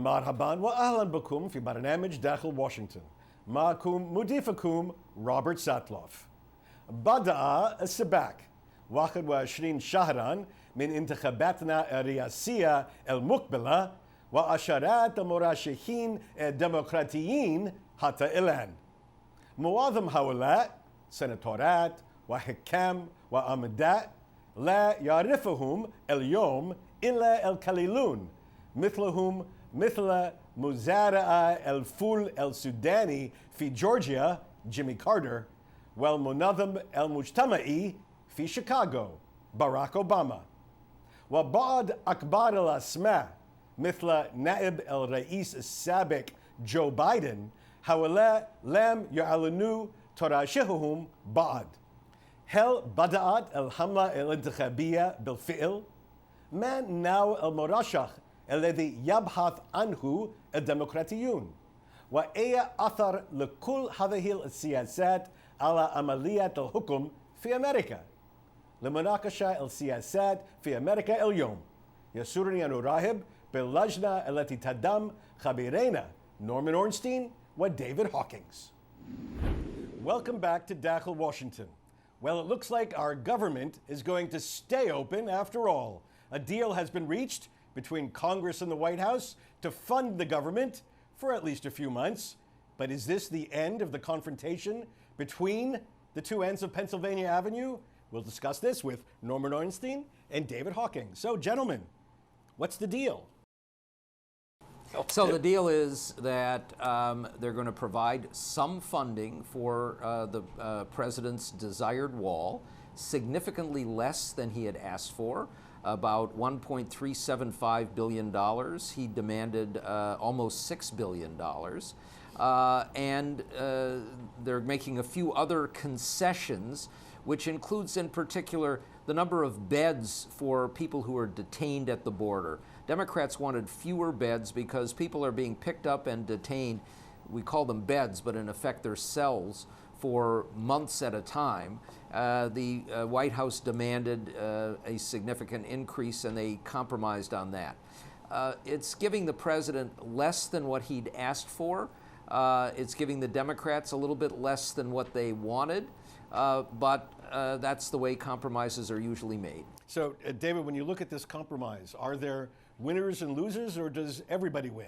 مرحبا وأهلا بكم في برنامج داخل واشنطن. معكم مضيفكم روبرت ساتلوف. بدأ السباق 21 شهرا من انتخاباتنا الرئاسية المقبلة وعشرات المرشحين الديمقراطيين حتى الآن. معظم هؤلاء سيناتورات وحكام وعمداء لا يعرفهم اليوم إلا القليلون، مثلهم مثل مزارع الفول السوداني في جورجيا جيمي كارتر، والمنظم المجتمعي في شيكاغو باراك أوباما. وبعض أكبر الأسماء مثل نائب الرئيس السابق جو بايدن، هؤلاء لم يعلنوا ترشحهم بعد. هل بدأت الحملة الانتخابية بالفعل؟ من نوع المرشح الذي يبحث عنه الديمقراطيون؟ وأي أثر لكل هذه السياسات على عملية الحكم في أمريكا؟ لمناقشة السياسات في أمريكا اليوم يسرني أن أرحب باللجنة التي تضم خبيرينا نورمان أورنستين وديفيد هوكينز. Welcome back to Dakhel, Washington. Well, it looks like our government is going to stay open after all. A deal has been reached between Congress and the White House to fund the government for at least a few months. But is this the end of the confrontation between the two ends of Pennsylvania Avenue? We'll discuss this with Norman Ornstein and David Hawking. So, gentlemen, what's the deal? So the deal is that they're going to provide some funding for the president's desired wall, significantly less than he had asked for, about $1.375 billion. He demanded almost $6 billion. And they're making a few other concessions, which includes in particular the number of beds for people who are detained at the border. Democrats wanted fewer beds because people are being picked up and detained. We call them beds, but in effect they're cells for months at a time. The White House demanded a significant increase, and they compromised on that. It's giving the president less than what he'd asked for. It's giving the Democrats a little bit less than what they wanted, but that's the way compromises are usually made. So, David, when you look at this compromise, are there winners and losers, or does everybody win?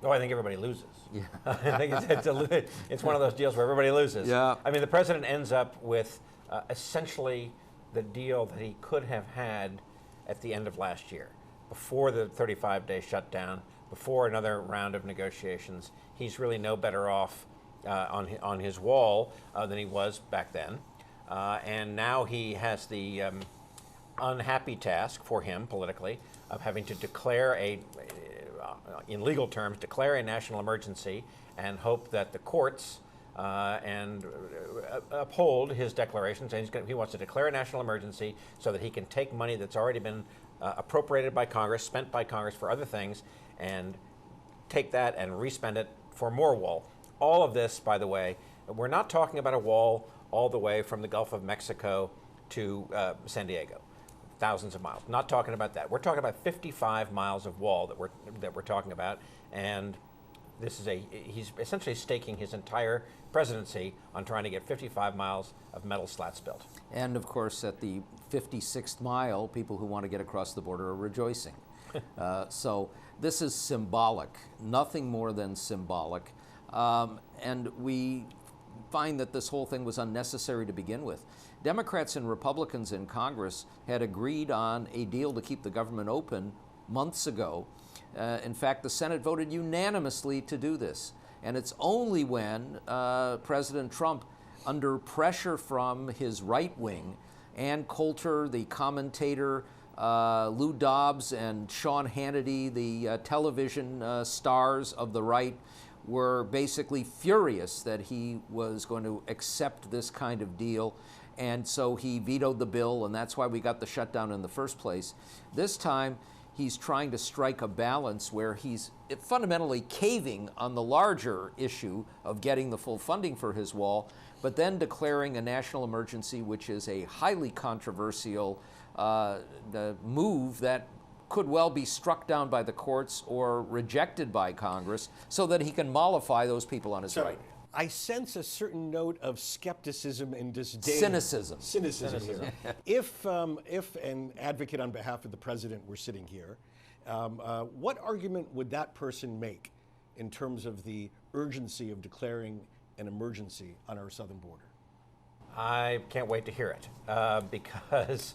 Oh, I think everybody loses. Yeah. I think it's one of those deals where everybody loses. Yeah. I mean, the president ends up with essentially the deal that he could have had at the end of last year, before the 35-day shutdown, before another round of negotiations. He's really no better off on his wall than he was back then. And now he has the unhappy task for him politically of having to declare in legal terms, declare a national emergency and hope that the courts uphold his declarations. And he wants to declare a national emergency so that he can take money that's already been appropriated by Congress, spent by Congress for other things, and take that and respend it for more wall. All of this, by the way, we're not talking about a wall all the way from the Gulf of Mexico to San Diego. Thousands of miles. Not talking about that. We're talking about 55 miles of wall that we're talking about, and he's essentially staking his entire presidency on trying to get 55 miles of metal slats built. And of course, at the 56th mile, people who want to get across the border are rejoicing. So this is symbolic, nothing more than symbolic, and we find that this whole thing was unnecessary to begin with. Democrats and Republicans in Congress had agreed on a deal to keep the government open months ago. In fact, the Senate voted unanimously to do this. And it's only when President Trump, under pressure from his right wing, Ann Coulter, the commentator, Lou Dobbs, and Sean Hannity, the television stars of the right, were basically furious that he was going to accept this kind of deal. And so he vetoed the bill, and that's why we got the shutdown in the first place. This time, he's trying to strike a balance where he's fundamentally caving on the larger issue of getting the full funding for his wall, but then declaring a national emergency, which is a highly controversial move that could well be struck down by the courts or rejected by Congress so that he can mollify those people on his right. I sense a certain note of skepticism and disdain. Cynicism. Cynicism. Here. If an advocate on behalf of the president were sitting here, what argument would that person make in terms of the urgency of declaring an emergency on our southern border? I can't wait to hear it because,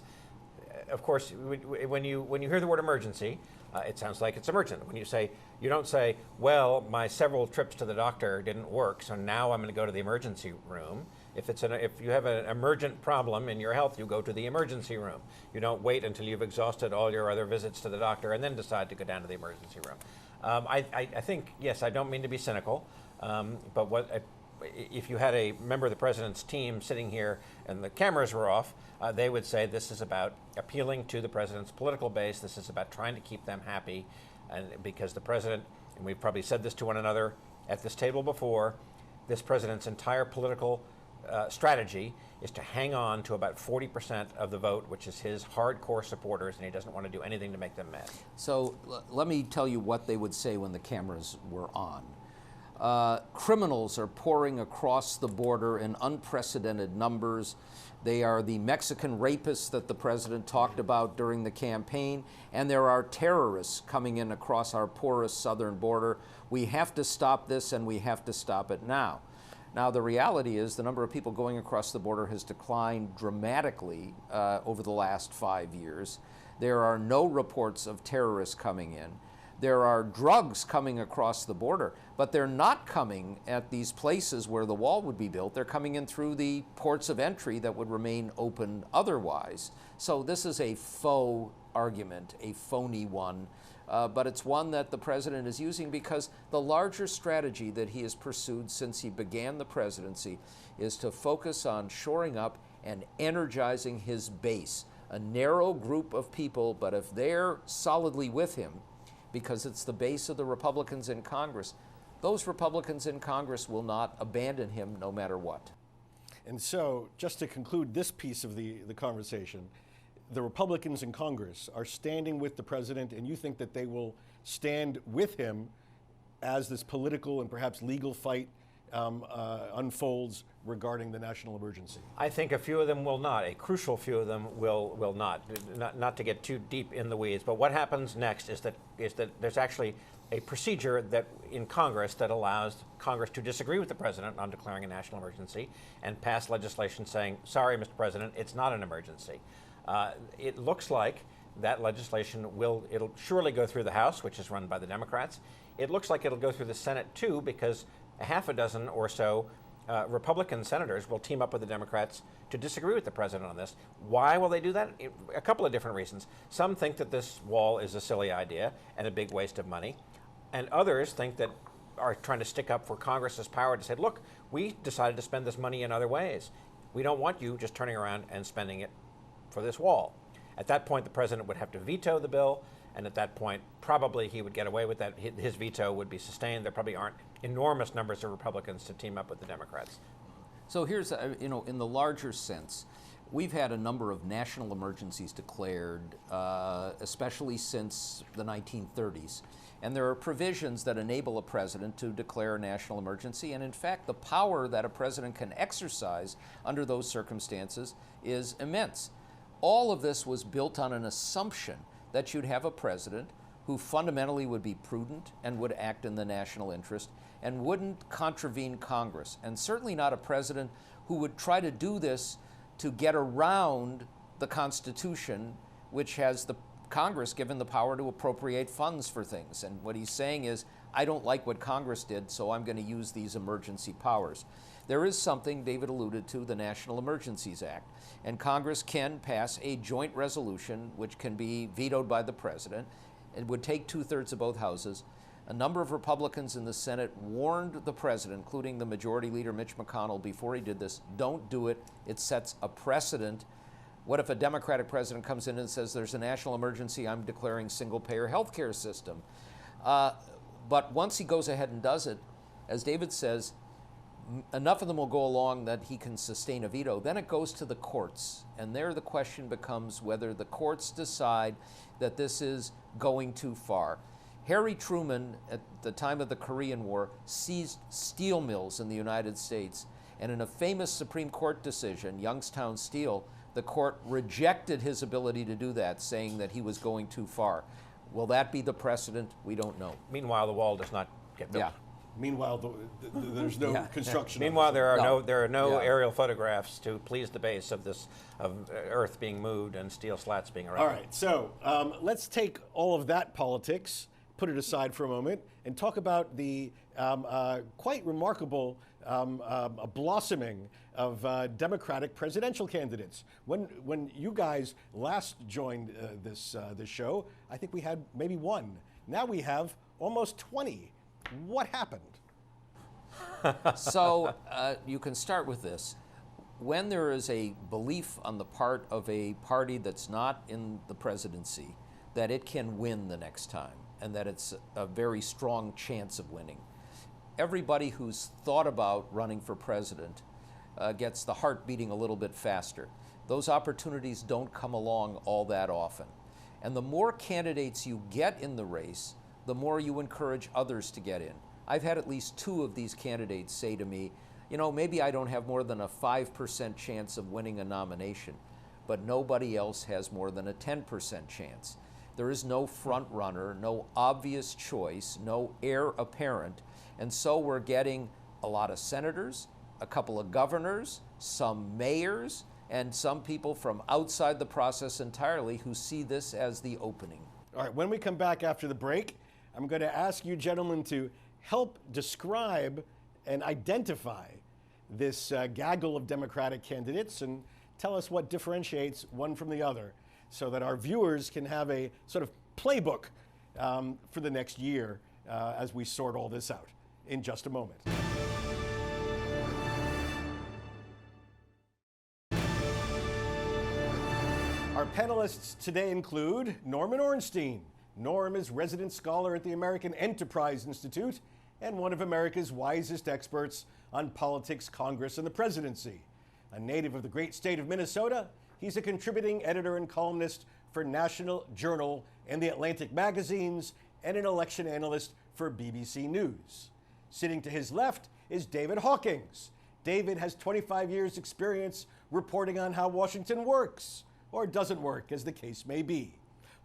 of course, when you hear the word emergency, it sounds like it's emergent. When you don't say, well, my several trips to the doctor didn't work, so now I'm going to go to the emergency room. If you have an emergent problem in your health, you go to the emergency room. You don't wait until you've exhausted all your other visits to the doctor and then decide to go down to the emergency room. I think, yes, I don't mean to be cynical, but if you had a member of the president's team sitting here and the cameras were off, they would say this is about appealing to the president's political base. This is about trying to keep them happy. And because the president, and we've probably said this to one another at this table before, this president's entire political strategy is to hang on to about 40% of the vote, which is his hardcore supporters, and he doesn't want to do anything to make them mad. So let me tell you what they would say when the cameras were on. Criminals are pouring across the border in unprecedented numbers. They are the Mexican rapists that the president talked about during the campaign, and there are terrorists coming in across our porous southern border. We have to stop this, and we have to stop it now. Now, the reality is the number of people going across the border has declined dramatically over the last 5 years. There are no reports of terrorists coming in. There are drugs coming across the border, but they're not coming at these places where the wall would be built. They're coming in through the ports of entry that would remain open otherwise. So this is a faux argument, a phony one, but it's one that the president is using because the larger strategy that he has pursued since he began the presidency is to focus on shoring up and energizing his base, a narrow group of people, but if they're solidly with him, because it's the base of the Republicans in Congress, those Republicans in Congress will not abandon him no matter what. And so, just to conclude this piece of the conversation, the Republicans in Congress are standing with the president, and you think that they will stand with him as this political and perhaps legal fight unfolds regarding the national emergency? I think a few of them will not. A crucial few of them will not. Not to get too deep in the weeds, but what happens next is that there's actually a procedure that in Congress that allows Congress to disagree with the president on declaring a national emergency and pass legislation saying, sorry, Mr. President, it's not an emergency. It looks like that legislation it'll surely go through the House, which is run by the Democrats. It looks like it'll go through the Senate too, because a half a dozen or so Republican senators will team up with the Democrats to disagree with the president on this. Why will they do that? A couple of different reasons. Some think that this wall is a silly idea and a big waste of money, and others think that are trying to stick up for Congress's power to say, look, we decided to spend this money in other ways. We don't want you just turning around and spending it for this wall. At that point, the president would have to veto the bill, and at that point, probably he would get away with that. His veto would be sustained. There probably aren't enormous numbers of Republicans to team up with the Democrats. So here's, in the larger sense, we've had a number of national emergencies declared, especially since the 1930s. And there are provisions that enable a president to declare a national emergency. And in fact, the power that a president can exercise under those circumstances is immense. All of this was built on an assumption that you'd have a president who fundamentally would be prudent and would act in the national interest and wouldn't contravene Congress, and certainly not a president who would try to do this to get around the Constitution, which has the Congress given the power to appropriate funds for things. And what he's saying is, I don't like what Congress did, so I'm going to use these emergency powers. There is something David alluded to, the National Emergencies Act, and Congress can pass a joint resolution which can be vetoed by the president. It would take 2/3 of both houses. A number of Republicans in the Senate warned the president, including the Majority Leader Mitch McConnell, before he did this, don't do it. It sets a precedent. What if a Democratic president comes in and says there's a national emergency, I'm declaring single-payer health care system? But once he goes ahead and does it, as David says, enough of them will go along that he can sustain a veto. Then it goes to the courts, and there the question becomes whether the courts decide that this is going too far. Harry Truman, at the time of the Korean War, seized steel mills in the United States, and in a famous Supreme Court decision, Youngstown Steel, the court rejected his ability to do that, saying that he was going too far. Will that be the precedent? We don't know. Meanwhile, the wall does not get built. Yeah. Meanwhile, there's no construction. Meanwhile, there are no Yeah. aerial photographs to please the base of this earth being moved and steel slats being erected. All right, so let's take all of that politics, put it aside for a moment, and talk about the quite remarkable blossoming of Democratic presidential candidates. When you guys last joined this show, I think we had maybe one. Now we have almost 20. What happened? So you can start with this. When there is a belief on the part of a party that's not in the presidency that it can win the next time and that it's a very strong chance of winning, everybody who's thought about running for president gets the heart beating a little bit faster. Those opportunities don't come along all that often. And the more candidates you get in the race, the more you encourage others to get in. I've had at least 2 of these candidates say to me, you know, maybe I don't have more than a 5% chance of winning a nomination, but nobody else has more than a 10% chance. There is no front runner, no obvious choice, no heir apparent, and so we're getting a lot of senators, a couple of governors, some mayors, and some people from outside the process entirely who see this as the opening. All right, when we come back after the break, I'm going to ask you gentlemen to help describe and identify this gaggle of Democratic candidates and tell us what differentiates one from the other so that our viewers can have a sort of playbook for the next year as we sort all this out in just a moment. Our panelists today include Norman Ornstein. Norm is resident scholar at the American Enterprise Institute and one of America's wisest experts on politics, Congress, and the presidency. A native of the great state of Minnesota, he's a contributing editor and columnist for National Journal and The Atlantic magazines and an election analyst for BBC News. Sitting to his left is David Hawkins. David has 25 years' experience reporting on how Washington works, or doesn't work, as the case may be.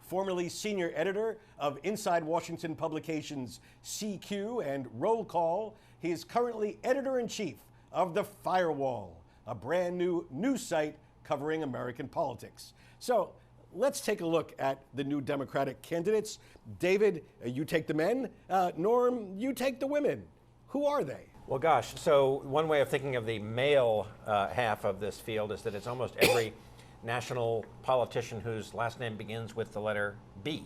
Formerly senior editor of Inside Washington publications CQ and Roll Call, he is currently editor-in-chief of The Firewall, a brand new news site covering American politics. So let's take a look at the new Democratic candidates. David, you take the men. Norm, you take the women. Who are they? Well, gosh, so one way of thinking of the male half of this field is that it's almost every national politician whose last name begins with the letter B.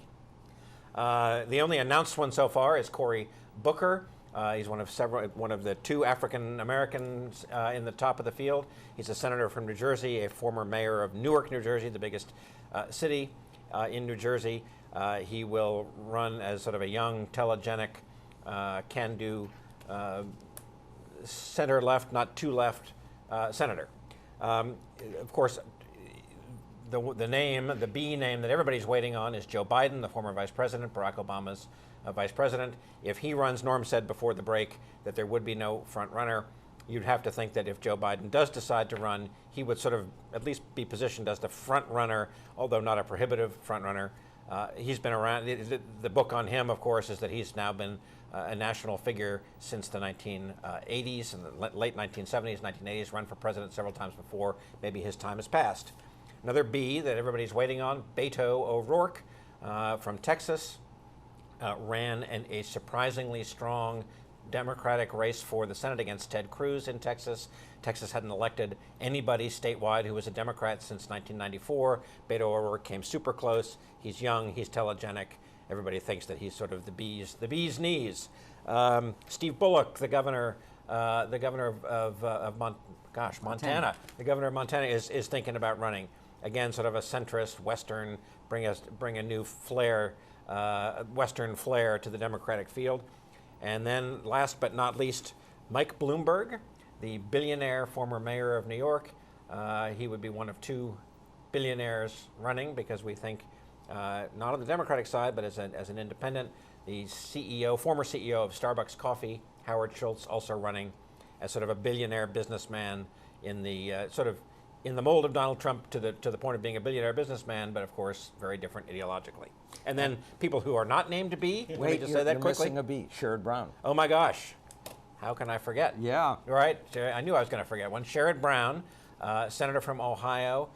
The only announced one so far is Cory Booker. He's one of the 2 African Americans in the top of the field. He's a senator from New Jersey, a former mayor of Newark, New Jersey, the biggest city in New Jersey. He will run as sort of a young, telegenic, can-do, center-left, not too left senator. Of course, the B name that everybody's waiting on is Joe Biden, the former vice president, Barack Obama's vice president. If he runs, Norm said before the break that there would be no front runner. You'd have to think that if Joe Biden does decide to run, he would sort of at least be positioned as the front runner, although not a prohibitive front runner. He's been around. The book on him, of course, is that he's now been a national figure since the 1980s and the late 1970s, 1980s, run for president several times before. Maybe his time has passed. Another B that everybody's waiting on, Beto O'Rourke from Texas, ran in a surprisingly strong Democratic race for the Senate against Ted Cruz in Texas. Texas hadn't elected anybody statewide who was a Democrat since 1994. Beto O'Rourke came super close. He's young, he's telegenic. Everybody thinks that he's sort of the bee's knees. Steve Bullock, the governor of Montana. The governor of Montana is thinking about running. Again, sort of a centrist, Western, bring a new flair, Western flair to the Democratic field. And then last but not least, Mike Bloomberg, the billionaire former mayor of New York. He would be one of 2 billionaires running, because we think, not on the Democratic side, but as an independent, the former CEO of Starbucks Coffee, Howard Schultz, also running as sort of a billionaire businessman in the in the mold of Donald Trump to the point of being a billionaire businessman, but of course very different ideologically. And then people who are not named to be. Wait, let me just say that you're quickly. missing a B. Sherrod Brown. Oh my gosh, how can I forget? Yeah. Right, I knew I was going to forget one. Sherrod Brown, senator from Ohio,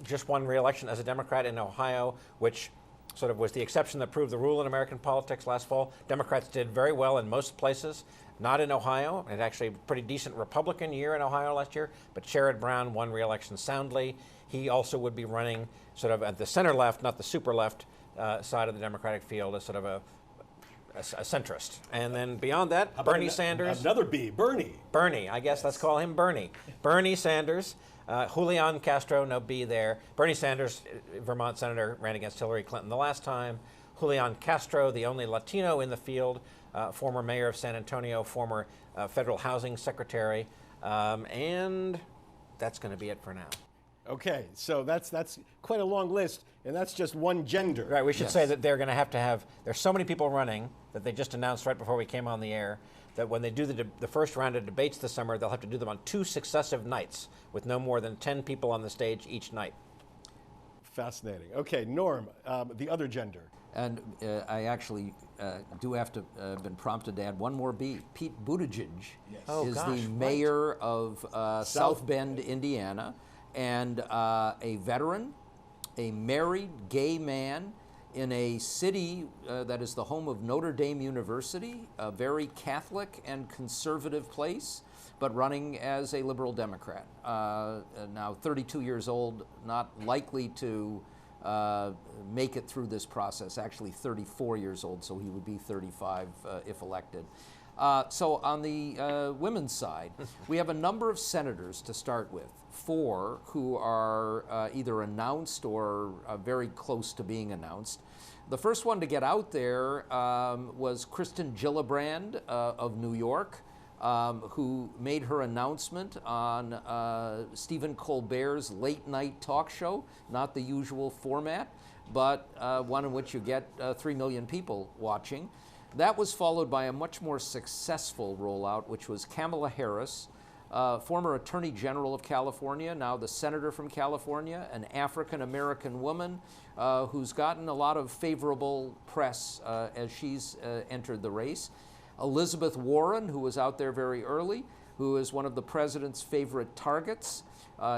just won re-election as a Democrat in Ohio, which sort of was the exception that proved the rule in American politics last fall. Democrats did very well in most places, not in Ohio. It actually a pretty decent Republican year in Ohio last year, but Sherrod Brown won re-election soundly. He also would be running sort of at the center left, not the super left side of the Democratic field, as sort of a centrist. And then beyond that, Bernie Sanders. Another B, Bernie. Bernie, I guess let's call him Bernie. Bernie Sanders. Julian Castro, no B there. Bernie Sanders, Vermont senator, ran against Hillary Clinton the last time. Julian Castro, the only Latino in the field, former mayor of San Antonio, former federal housing secretary, and that's going to be it for now. Okay, so that's quite a long list, and that's just one gender. Right, we should say that they're going to have, there's so many people running that they just announced right before we came on the air that when they do the first round of debates this summer, they'll have to do them on 2 successive nights with no more than 10 people on the stage each night. Fascinating. Okay, Norm, the other gender. And I actually do have to been prompted to add one more B. Pete Buttigieg is the mayor of South Bend, Indiana, and a veteran, a married gay man in a city that is the home of Notre Dame University, a very Catholic and conservative place, but running as a liberal Democrat. Now 32 years old, not likely to make it through this process, actually 34 years old, so he would be 35 if elected. So on the women's side, we have a number of senators to start with, 4 who are either announced or very close to being announced. The first one to get out there was Kristen Gillibrand of New York, who made her announcement on Stephen Colbert's late night talk show, not the usual format, but one in which you get 3 million people watching. That was followed by a much more successful rollout, which was Kamala Harris, former Attorney General of California, now the Senator from California, an African-American woman who's gotten a lot of favorable press as she's entered the race. Elizabeth Warren, who was out there very early, who is one of the president's favorite targets.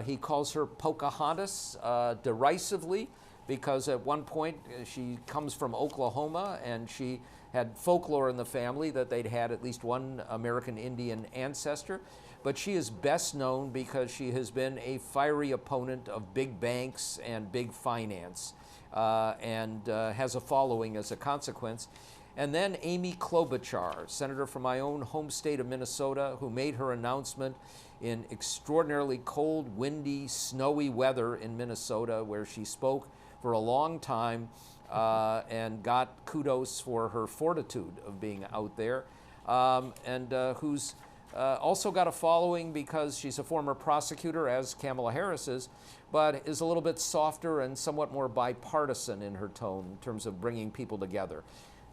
He calls her Pocahontas derisively because at one point she comes from Oklahoma and she had folklore in the family that they'd had at least one American Indian ancestor. But she is best known because she has been a fiery opponent of big banks and big finance and has a following as a consequence. And then Amy Klobuchar, senator from my own home state of Minnesota, who made her announcement in extraordinarily cold, windy, snowy weather in Minnesota, where she spoke for a long time and got kudos for her fortitude of being out there, and who's also got a following because she's a former prosecutor, as Kamala Harris is, but is a little bit softer and somewhat more bipartisan in her tone in terms of bringing people together.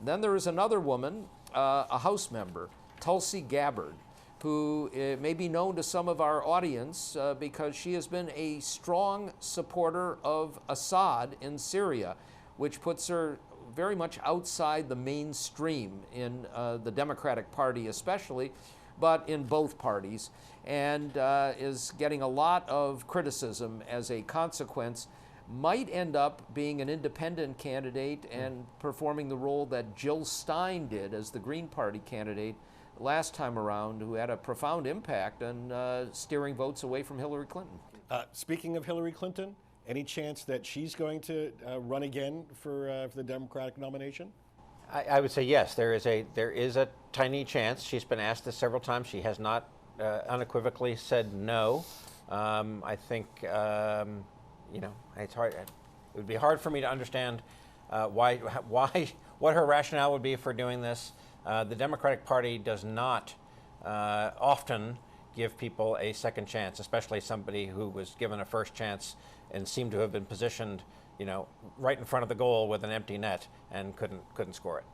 Then there is another woman, a House member, Tulsi Gabbard, who may be known to some of our audience because she has been a strong supporter of Assad in Syria, which puts her very much outside the mainstream in the Democratic Party especially, but in both parties, and is getting a lot of criticism as a consequence. Might end up being an independent candidate and performing the role that Jill Stein did as the Green Party candidate last time around, who had a profound impact on steering votes away from Hillary Clinton. Speaking of Hillary Clinton, any chance that she's going to run again for the Democratic nomination? I would say yes. There is a tiny chance. She's been asked this several times. She has not unequivocally said no. I think it's hard. It would be hard for me to understand what her rationale would be for doing this. The Democratic Party does not often give people a second chance, especially somebody who was given a first chance and seemed to have been positioned, right in front of the goal with an empty net and couldn't score it.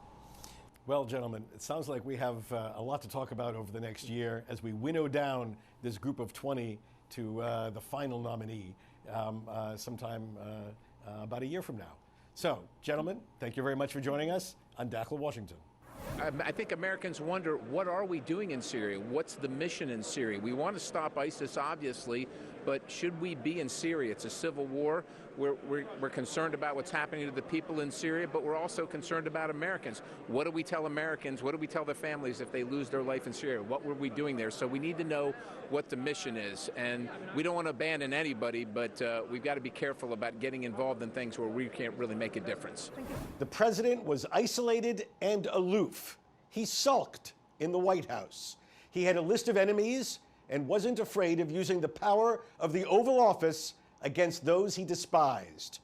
Well, gentlemen, it sounds like we have a lot to talk about over the next year as we winnow down this group of 20 to the final nominee sometime about a year from now. So, gentlemen, thank you very much for joining us on Untitled Washington. I think Americans wonder, what are we doing in Syria? What's the mission in Syria? We want to stop ISIS, obviously, but should we be in Syria? It's a civil war. We're concerned about what's happening to the people in Syria, but we're also concerned about Americans. What do we tell Americans? What do we tell their families if they lose their life in Syria? What were we doing there? So we need to know what the mission is. And we don't want to abandon anybody, but we've got to be careful about getting involved in things where we can't really make a difference. The president was isolated and aloof. He sulked in the White House. He had a list of enemies and wasn't afraid of using the power of the Oval Office against those he despised.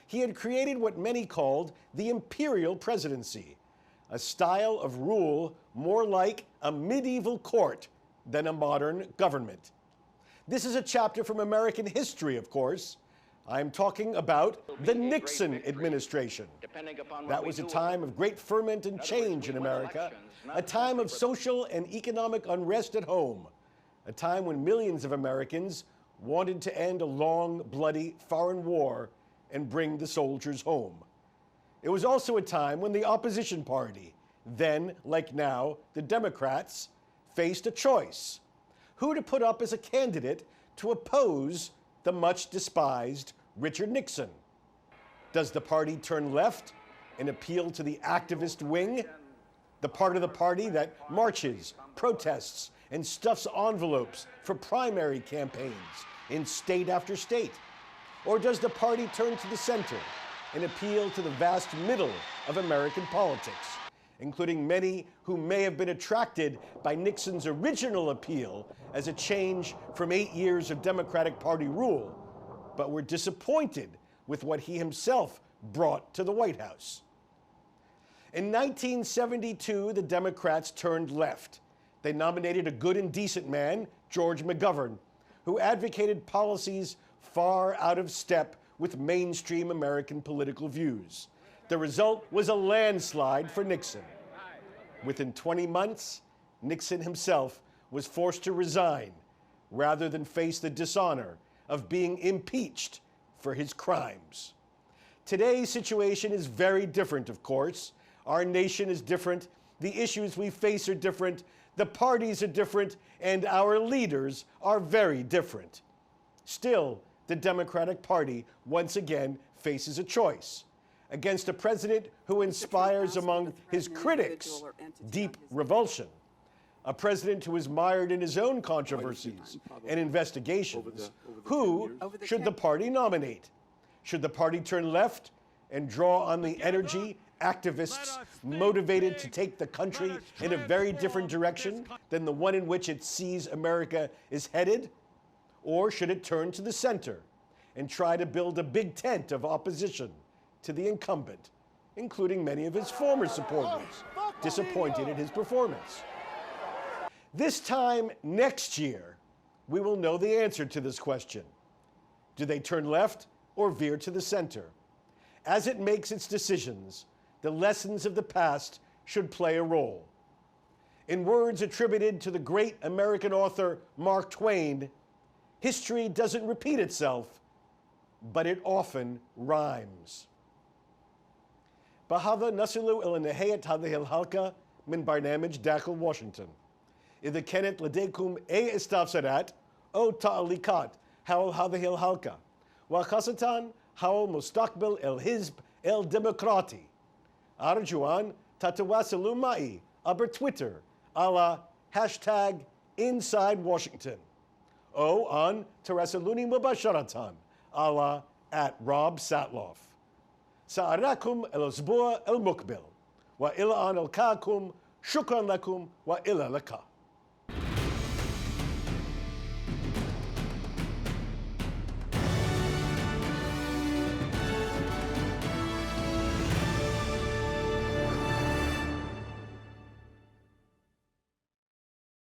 He had created what many called the imperial presidency, a style of rule more like a medieval court than a modern government. This is a chapter from American history, of course. I'm talking about the Nixon administration. That was a time of great ferment and change in America, a time of social and economic unrest at home, a time when millions of Americans wanted to end a long, bloody foreign war and bring the soldiers home. It was also a time when the opposition party, then, like now, the Democrats, faced a choice: who to put up as a candidate to oppose the much despised Richard Nixon. Does the party turn left and appeal to the activist wing, the part of the party that marches, protests, and stuffs envelopes for primary campaigns in state after state? Or does the party turn to the center and appeal to the vast middle of American politics, including many who may have been attracted by Nixon's original appeal as a change from 8 years of Democratic Party rule, but were disappointed with what he himself brought to the White House? In 1972, the Democrats turned left. They nominated a good and decent man, George McGovern, who advocated policies far out of step with mainstream American political views. The result was a landslide for Nixon. Within 20 months, Nixon himself was forced to resign rather than face the dishonor of being impeached for his crimes. Today's situation is very different, of course. Our nation is different, the issues we face are different, the parties are different, and our leaders are very different. Still, the Democratic Party once again faces a choice: against a president who inspires among his critics deep revulsion, a president who is mired in his own controversies and investigations. Who should the party nominate? Should the party turn left and draw on the energy activists motivated to take the country in a very different direction than the one in which it sees America is headed? Or should it turn to the center and try to build a big tent of opposition to the incumbent, including many of his former supporters, disappointed in his performance? This time next year, we will know the answer to this question. Do they turn left or veer to the center? As it makes its decisions, the lessons of the past should play a role. In words attributed to the great American author Mark Twain, history doesn't repeat itself, but it often rhymes. بهذا نصل إلى نهاية هذه الحلقة من برنامج داخل واشنطن. إذا كانت لديكم أي استفسارات أو تعليقات حول هذه الحلقة، وخاصة حول مستقبل الحزب الديمقراطي، أرجو أن تتواصلوا معي عبر تويتر على #InsideWashington أو أن تراسلوني مباشرة على @RobSatloff. سأراكم الأسبوع المقبل، وإلى أن ألقاكم، شكرا لكم وإلى اللقاء.